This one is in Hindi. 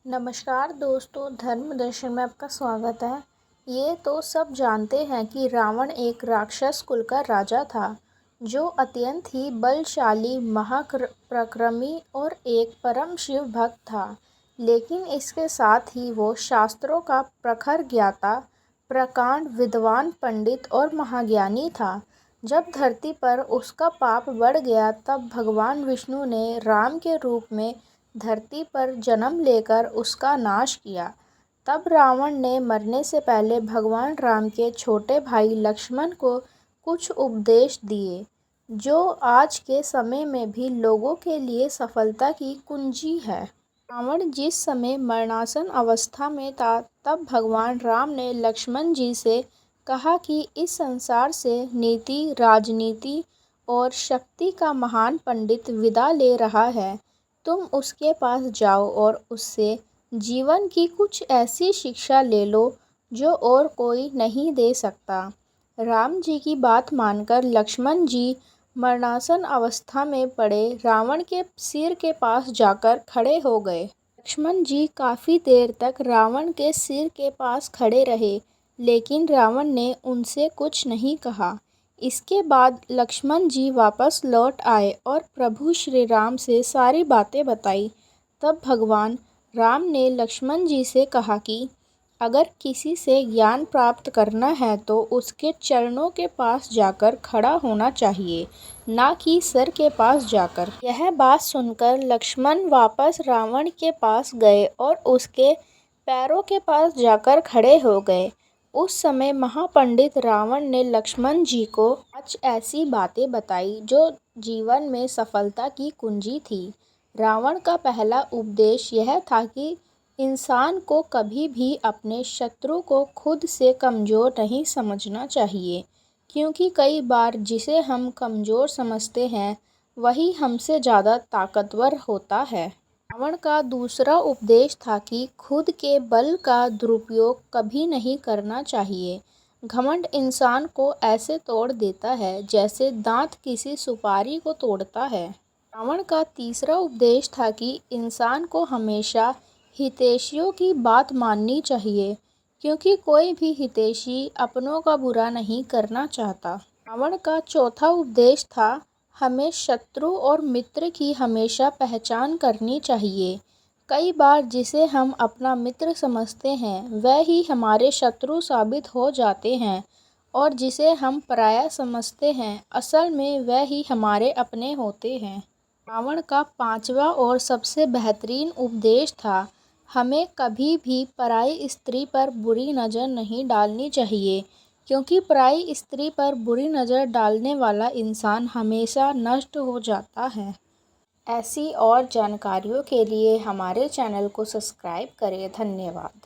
नमस्कार दोस्तों, धर्म दर्शन में आपका स्वागत है। ये तो सब जानते हैं कि रावण एक राक्षस कुल का राजा था, जो अत्यंत ही बलशाली, महापराक्रमी और एक परम शिव भक्त था। लेकिन इसके साथ ही वो शास्त्रों का प्रखर ज्ञाता, प्रकांड विद्वान, पंडित और महाज्ञानी था। जब धरती पर उसका पाप बढ़ गया, तब भगवान विष्णु ने राम के रूप में धरती पर जन्म लेकर उसका नाश किया। तब रावण ने मरने से पहले भगवान राम के छोटे भाई लक्ष्मण को कुछ उपदेश दिए, जो आज के समय में भी लोगों के लिए सफलता की कुंजी है। रावण जिस समय मरणासन अवस्था में था, तब भगवान राम ने लक्ष्मण जी से कहा कि इस संसार से नीति, राजनीति और शक्ति का महान पंडित विदा ले रहा है। तुम उसके पास जाओ और उससे जीवन की कुछ ऐसी शिक्षा ले लो जो और कोई नहीं दे सकता। राम जी की बात मानकर लक्ष्मण जी मरणासन अवस्था में पड़े रावण के सिर के पास जाकर खड़े हो गए। लक्ष्मण जी काफ़ी देर तक रावण के सिर के पास खड़े रहे, लेकिन रावण ने उनसे कुछ नहीं कहा। इसके बाद लक्ष्मण जी वापस लौट आए और प्रभु श्री राम से सारी बातें बताई। तब भगवान राम ने लक्ष्मण जी से कहा कि अगर किसी से ज्ञान प्राप्त करना है तो उसके चरणों के पास जाकर खड़ा होना चाहिए, ना कि सर के पास जाकर। यह बात सुनकर लक्ष्मण वापस रावण के पास गए और उसके पैरों के पास जाकर खड़े हो गए। उस समय महापंडित रावण ने लक्ष्मण जी को 5 ऐसी बातें बताई जो जीवन में सफलता की कुंजी थी। रावण का पहला उपदेश यह था कि इंसान को कभी भी अपने शत्रु को खुद से कमज़ोर नहीं समझना चाहिए, क्योंकि कई बार जिसे हम कमज़ोर समझते हैं, वही हमसे ज़्यादा ताकतवर होता है। रावण का दूसरा उपदेश था कि खुद के बल का दुरुपयोग कभी नहीं करना चाहिए। घमंड इंसान को ऐसे तोड़ देता है जैसे दांत किसी सुपारी को तोड़ता है। रावण का तीसरा उपदेश था कि इंसान को हमेशा हितैषियों की बात माननी चाहिए, क्योंकि कोई भी हितैषी अपनों का बुरा नहीं करना चाहता। रावण का चौथा उपदेश था हमें शत्रु और मित्र की हमेशा पहचान करनी चाहिए। कई बार जिसे हम अपना मित्र समझते हैं, वह ही हमारे शत्रु साबित हो जाते हैं, और जिसे हम पराया समझते हैं, असल में वह ही हमारे अपने होते हैं। रावण का पांचवा और सबसे बेहतरीन उपदेश था हमें कभी भी पराई स्त्री पर बुरी नज़र नहीं डालनी चाहिए, क्योंकि पराई स्त्री पर बुरी नज़र डालने वाला इंसान हमेशा नष्ट हो जाता है। ऐसी और जानकारियों के लिए हमारे चैनल को सब्सक्राइब करें। धन्यवाद।